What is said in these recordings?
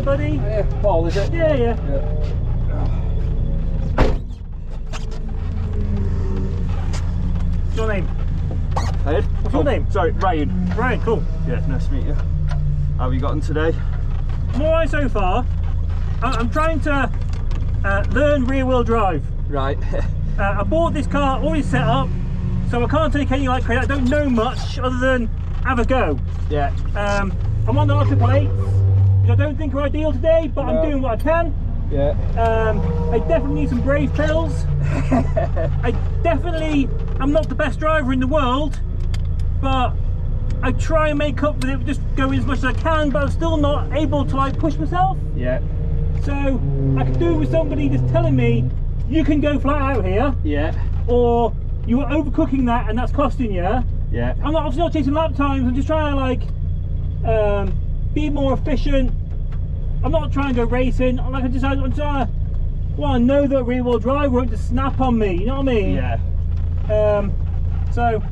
buddy? Yeah, Paul, is it? Yeah, yeah. What's your name? Hey? What's your name? Sorry, Ryan. Ryan, cool. Yeah, nice to meet you. How have you gotten today? I'm alright so far. I'm trying to learn rear wheel drive. Right. I bought this car already set up, so I can't take any like credit. I don't know much other than have a go. Yeah. I'm on the R888, which I don't think are ideal today, but I'm doing what I can. Yeah. I definitely need some brave pills. I'm not the best driver in the world, but I try and make up with it, just going as much as I can, but I'm still not able to like push myself. Yeah. So I could do with somebody just telling me, you can go flat out here. Yeah. Or you are overcooking that and that's costing you. Yeah. I'm obviously not chasing lap times, I'm just trying to like be more efficient. I'm not trying to go racing. I'm trying to know that rear wheel drive won't just snap on me, you know what I mean? Yeah. So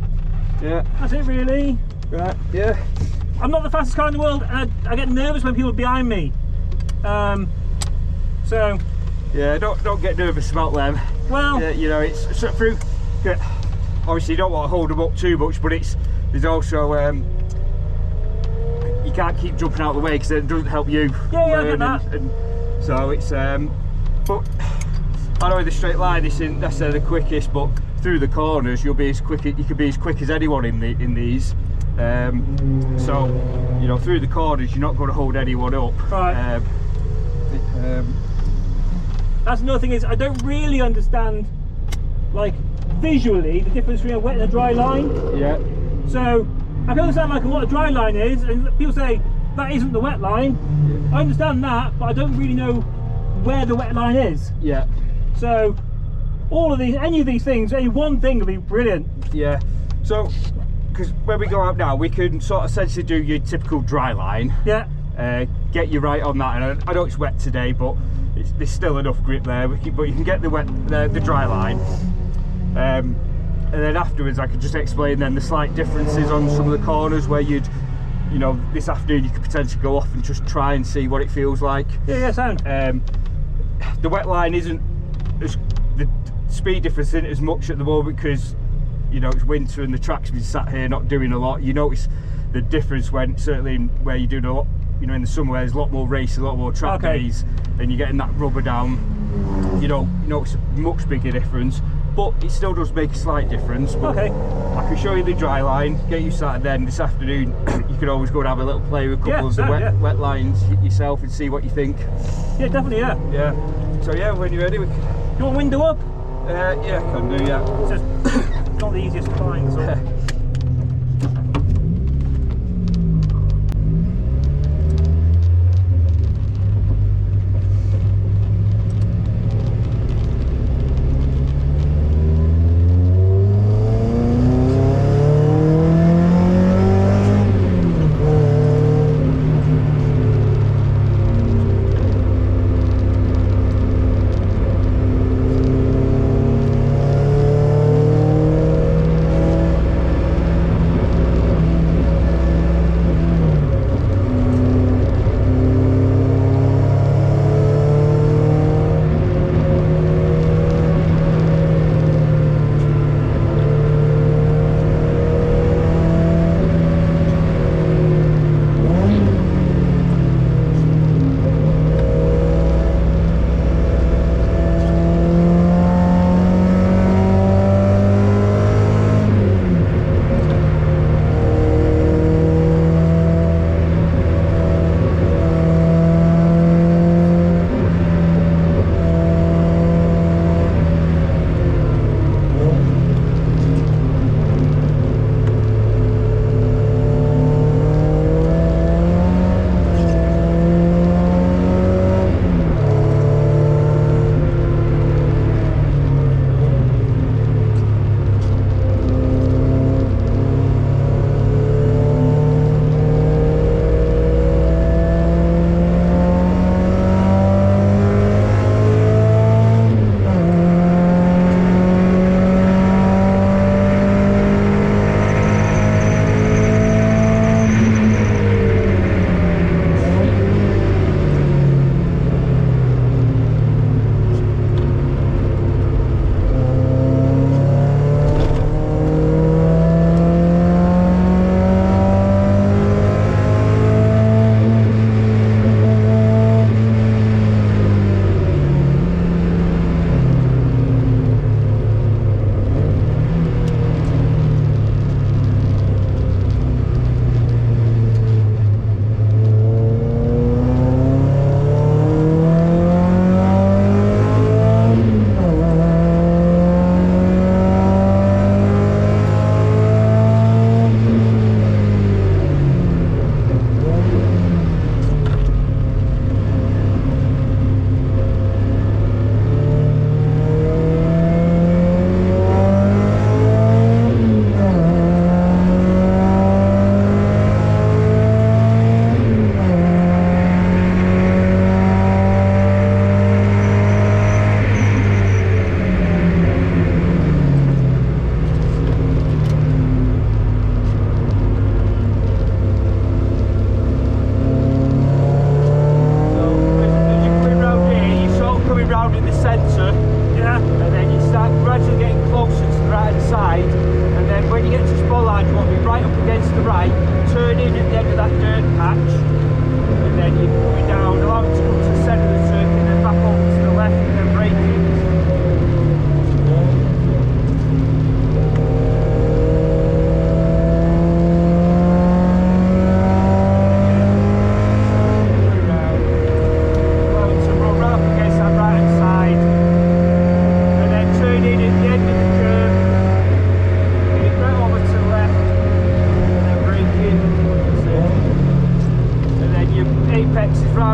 yeah, that's it really. Right. Yeah. I'm not the fastest car in the world, and I get nervous when people are behind me. So yeah, don't get nervous about them. Well, you know, it's through. Obviously, you don't want to hold them up too much, but there's also you can't keep jumping out of the way because it doesn't help you. Yeah, I get that. And so it's but I know in the straight line this isn't necessarily the quickest, but through the corners you can be as quick as anyone in these. So you know, through the corners you're not going to hold anyone up. Right. That's another thing, is I don't really understand like visually the difference between a wet and a dry line. Yeah. So I can understand like what a dry line is, and people say that isn't the wet line. Yeah. I understand that, but I don't really know where the wet line is. Yeah. So any of these things, any one thing would be brilliant. Yeah. So because when we go out now, we can sort of essentially do your typical dry line. Yeah. Get you right on that, and I know it's wet today, but there's still enough grip there. But you can get the dry line, and then afterwards I could just explain then the slight differences on some of the corners where you know, this afternoon you could potentially go off and just try and see what it feels like. Yeah, sound. The wet line isn't the speed difference isn't as much at the moment because you know it's winter and the track's been sat here not doing a lot. You notice the difference when certainly where you're doing a lot, you know, in the summer where there's a lot more races, a lot more track days, and you're getting that rubber down. You know it's a much bigger difference, but it still does make a slight difference. But I can show you the dry line, get you started then. This afternoon you can always go and have a little play with a couple of the wet lines yourself and see what you think. Yeah, definitely, yeah. So yeah, when you're ready, you want window up? Yeah, can do, yeah. It's just not the easiest to find, so.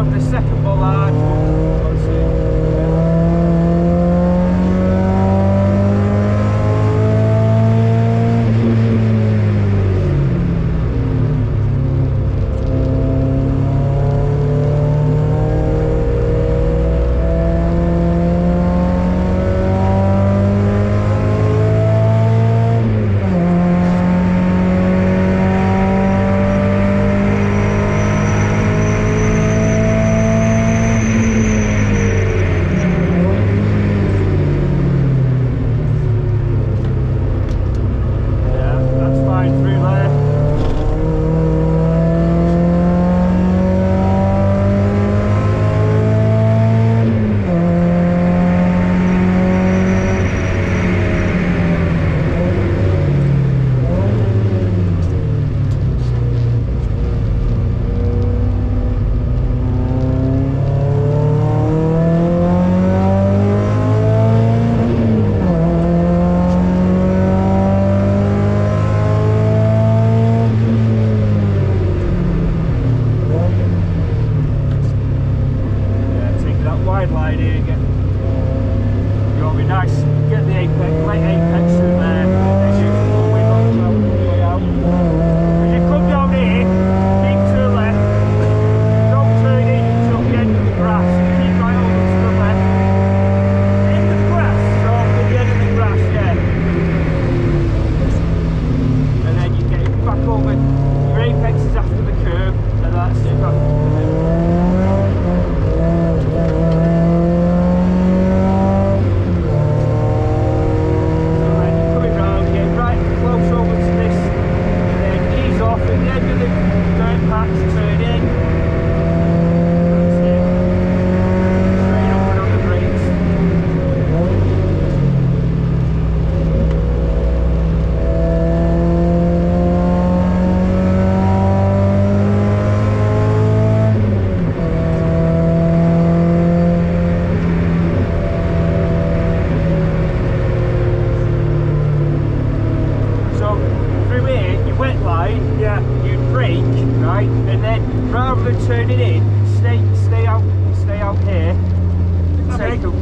around the second bollard.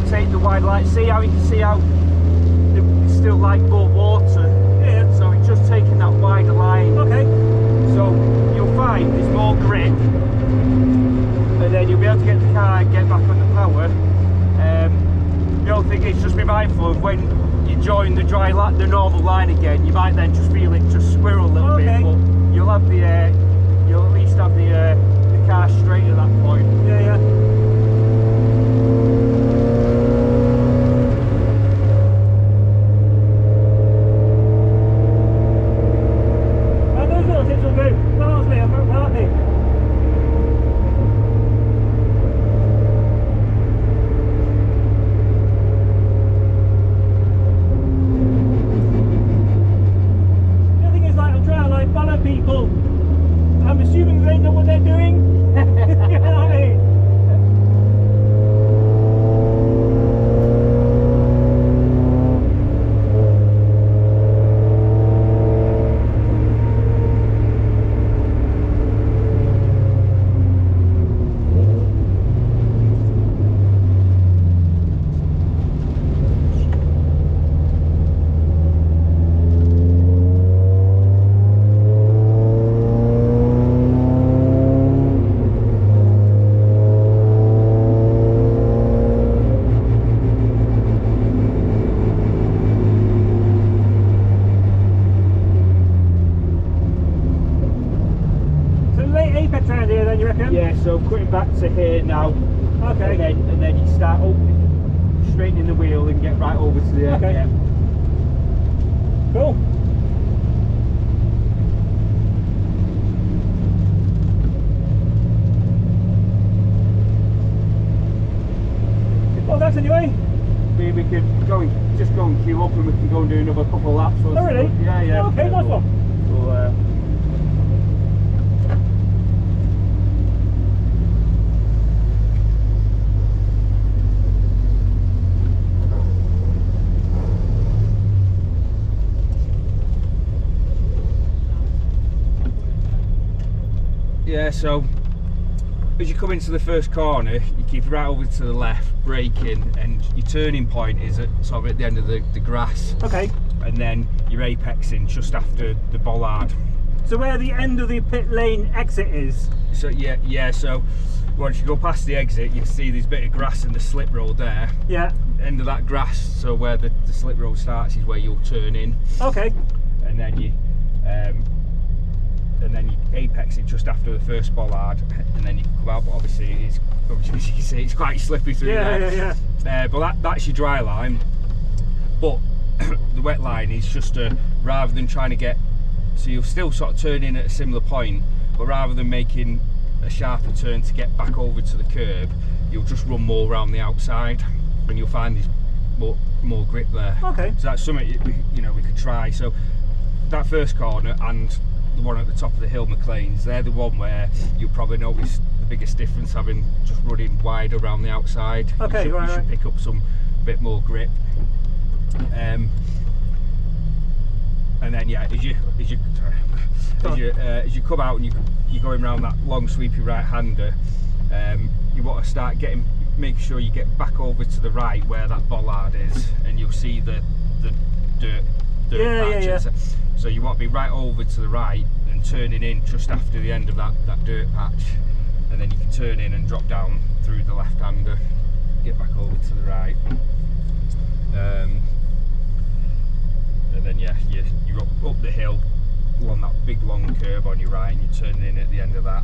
Take the wide line. See how you can see how it's still like more water. Yeah. So it's just taking that wider line. Okay. So you'll find there's more grip, and then you'll be able to get the car and get back on the power. The other thing is just be mindful of when you join the the normal line again. You might then just feel it just squirrel a little bit, but you'll have the you'll at least have the car straight at that point. Yeah, yeah. I'm assuming they know what they're doing. You know what I mean? Apex around here then, you reckon? Yeah, so cutting back to here now. Okay. And then you start straightening the wheel and get right over to the okay. Yeah. Cool. Well, that's anyway. We could just go and queue up and we can go and do another couple of laps. Oh really? Yeah, yeah. Oh, okay, nice one. We'll, yeah, so as you come into the first corner, you keep right over to the left, braking, and your turning point is at sort of at the end of the grass. Okay. And then you're apexing just after the bollard. So where the end of the pit lane exit is? So yeah. So once you go past the exit, you can see there's a bit of grass and the slip road there. Yeah. End of that grass, so where the slip road starts is where you'll turn in. Okay. And then you apex it just after the first bollard, and then you come out. But obviously, as you can see, it's quite slippery through there. Yeah. But that's your dry line. But the wet line is just rather than trying to get, so you'll still sort of turn in at a similar point, but rather than making a sharper turn to get back over to the curb, you'll just run more around the outside, and you'll find there's more grip there. Okay. So that's something we could try. So that first corner and the one at the top of the hill, McLean's, they're the one where you'll probably notice the biggest difference, having just running wide around the outside. Okay, you should pick up some bit more grip. And then as you come out and you're going around that long sweepy right hander, you want to start make sure you get back over to the right where that bollard is, and you'll see the dirt patch. So you want to be right over to the right and turning in just after the end of that dirt patch, and then you can turn in and drop down through the left hander, get back over to the right, and then you're up the hill along that big long curve on your right, and you're turning in at the end of that.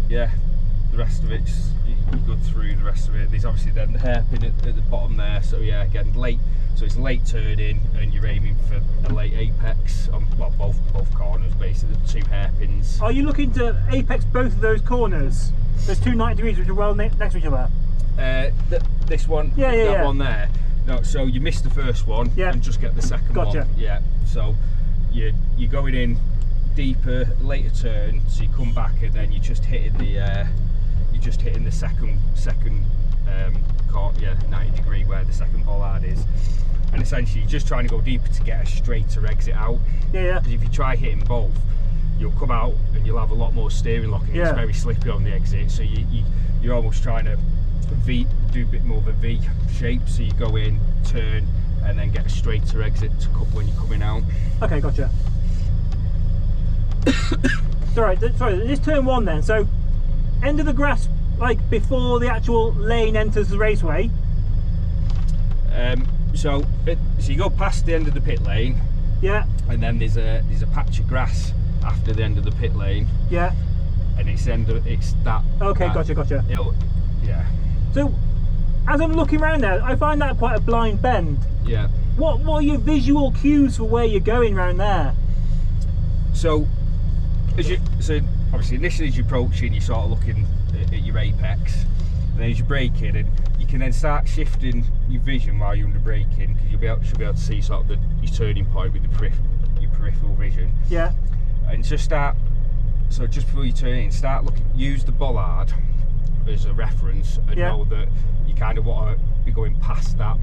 The rest of it's you go through the rest of it. There's obviously then the hairpin at the bottom there, so again late, so it's late turn in and you're aiming for a late apex on both corners, basically the two hairpins. Are you looking to apex both of those corners? There's two 90 degrees which are well next to each other. This one, that one there. No, so you missed the first one and just get the second one. Yeah. So you're going in deeper, later turn, so you come back and then you're just hitting the second 90 degree where the second bollard is, and essentially you're just trying to go deeper to get a straighter exit out. Because if you try hitting both, you'll come out and you'll have a lot more steering lock, and it's very slippy on the exit, so you're almost trying to do a bit more of a V shape, so you go in, turn, and then get a straighter exit to cut when you're coming out. Okay, gotcha. sorry, this turn one then, so end of the grass, like before the actual lane enters the raceway. So you go past the end of the pit lane, and then there's a patch of grass after the end of the pit lane, and it's that. Okay, gotcha. So as I'm looking around there, I find that quite a blind bend. What are your visual cues for where you're going around there? So obviously initially as you're approaching, you're sort of looking at your apex, and then as you're braking, and you can then start shifting your vision while you're under braking, because you should be able to see sort of your turning point with your peripheral vision. And just before you turn in, start use the bollard as a reference, and know that you kind of want to be going past that.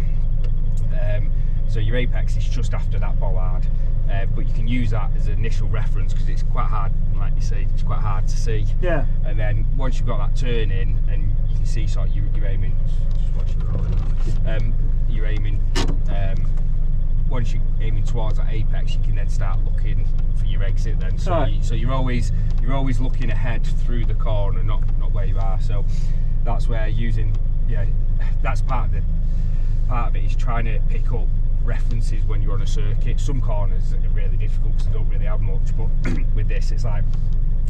So your apex is just after that bollard, but you can use that as an initial reference because it's quite hard, like you say, it's quite hard to see. And then once you've got that turn in, and you can see sort of you're aiming, you're aiming. Once you're aiming towards that apex, you can then start looking for your exit. Then, so you're always looking ahead through the corner, not where you are. So that's where using, that's part of it is trying to pick up references when you're on a circuit. Some corners are really difficult because they don't really have much, but with this, it's like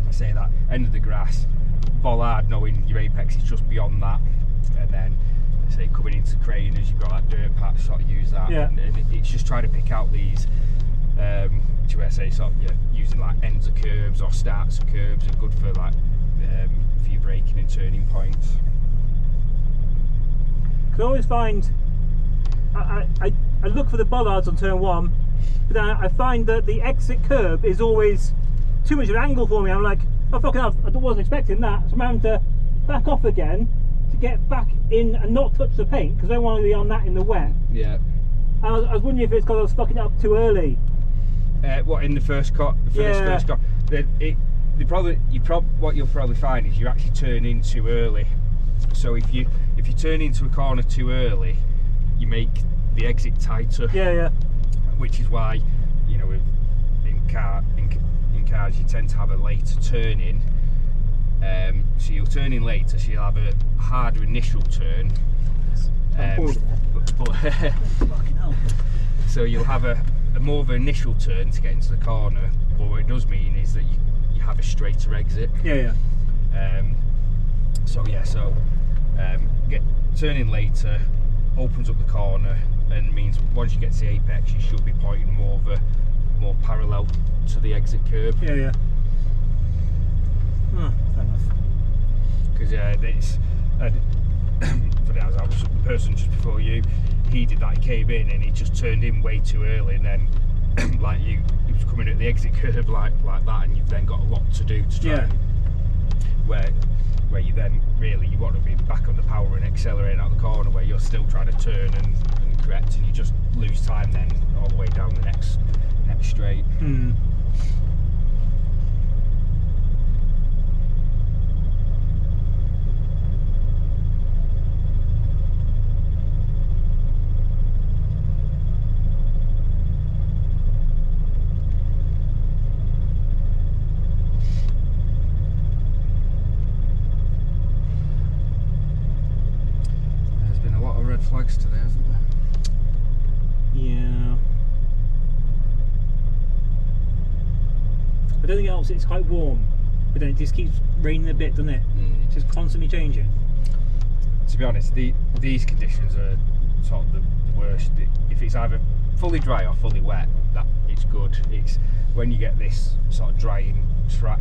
I say that end of the grass, bollard, knowing your apex is just beyond that, and then say coming into crane as you've got that dirt patch, sort of use that, and it's just trying to pick out these which I say sort of using like ends of curbs or starts of curbs are good for like for your braking and turning points. I always find I look for the bollards on turn one, but then I find that the exit curb is always too much of an angle for me. I'm like, oh fucking hell, I wasn't expecting that, so I'm having to back off again to get back in and not touch the paint because I don't want to be on that in the wet. And I was wondering if it's because I was fucking it up too early. What, in the first cut? First cut. what you'll probably find is you actually turn in too early. So if you turn into a corner too early, you make the exit tighter. Yeah. Which is why, you know, in cars you tend to have a later turn in. So you'll turn in later, so you'll have a harder initial turn. Fucking hell. So you'll have a more of an initial turn to get into the corner, but what it does mean is that you have a straighter exit. Yeah. Turning later opens up the corner and means once you get to the apex, you should be pointing more parallel to the exit curb. Yeah. Oh, fair enough. Because I was the person just before you. He did that. He came in and he just turned in way too early, and then he was coming at the exit curb like that, and you've then got a lot to do to try. Where you then really you want to be back on the power and accelerate out the corner, where you're still trying to turn and correct, and you just lose time then all the way down the next straight. Flags today, hasn't there? Yeah. I don't think it helps. It's quite warm, but then it just keeps raining a bit, doesn't it? It's just constantly changing. To be honest, these conditions are sort of the worst. If it's either fully dry or fully wet, that it's good. It's when you get this sort of drying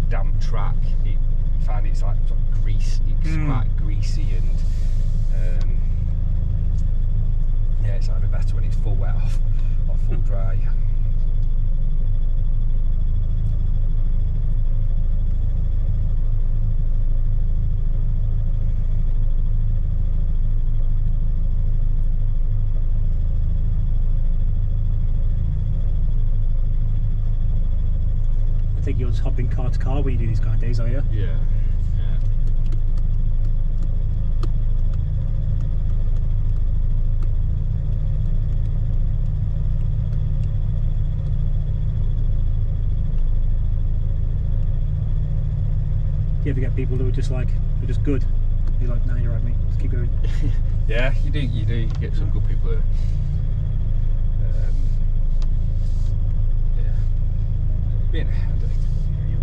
damp track, you find it's like sort of grease. It's quite greasy and. Yeah, it's either better when it's full wet or full dry. I think you're just hopping car to car when you do these kind of days, are you? Yeah. Do you ever get people who are just good? You're like, nah, you're right, mate. Just keep going. Yeah, you do. You get some good people who, you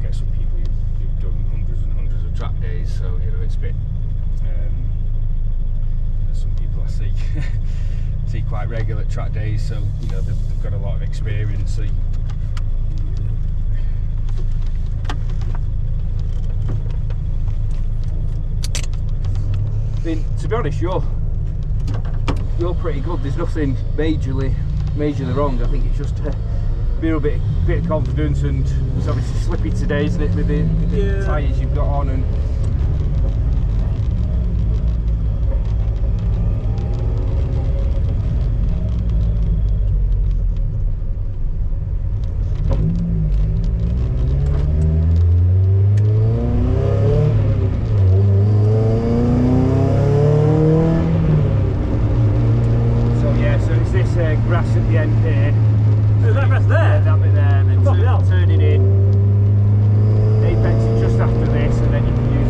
get some people who've done hundreds and hundreds of track days, so you know it's a bit. There's some people I see quite regular track days, so you know they've got a lot of experience. So to be honest, you're pretty good. There's nothing majorly wrong. I think it's just a bit of confidence, and it's obviously slippy today, isn't it, with the tyres you've got on and. Grass at the end here. Is that grass there? That bit there, and then turning in. Apex is just after this, and then you can use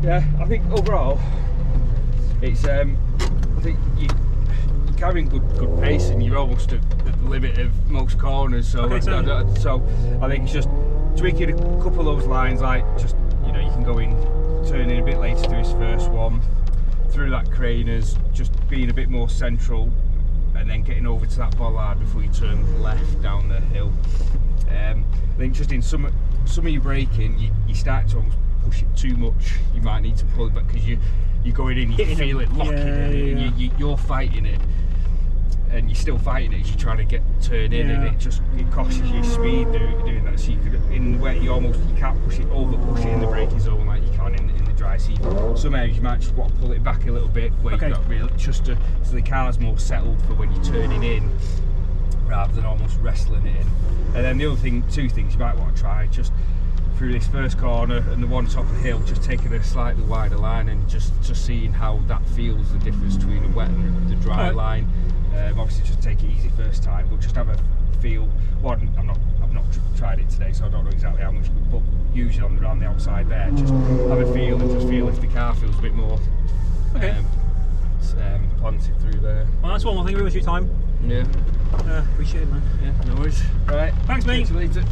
Yeah, I think overall it's I think you're carrying good pace and you're almost at the limit of most corners. So okay, so I think it's just tweaking a couple of those lines, like just you can go in, turn in a bit later through his first one, through that Craners, just being a bit more central, and then getting over to that bollard before you turn left down the hill. I think just in some of your braking, you start to almost push it too much. You might need to pull it back because you're going in, you feel it locking in, and you're fighting it, and you're still fighting it as you're trying to turn in, and it costs you speed doing that. So you could, in where you can't push it, over push it in the braking zone like you can in the dry. So some areas you might just want to pull it back a little bit where you've got really just so the car's more settled for when you're turning in, rather than almost wrestling it in. And then the other thing, two things you might want to try, just through this first corner and the one top of the hill, just taking a slightly wider line and just seeing how that feels, the difference between the wet and the dry line. Obviously just take it easy first time, but just have a feel. Well, I've not tried it today, so I don't know exactly how much, but usually on the outside there, just have a feel and just feel if the car feels a bit more planted through there. Well, that's one more thing. Thank you very much for your time. Yeah. Appreciate it, man. Yeah, no worries. Right. Thanks, mate. See you later.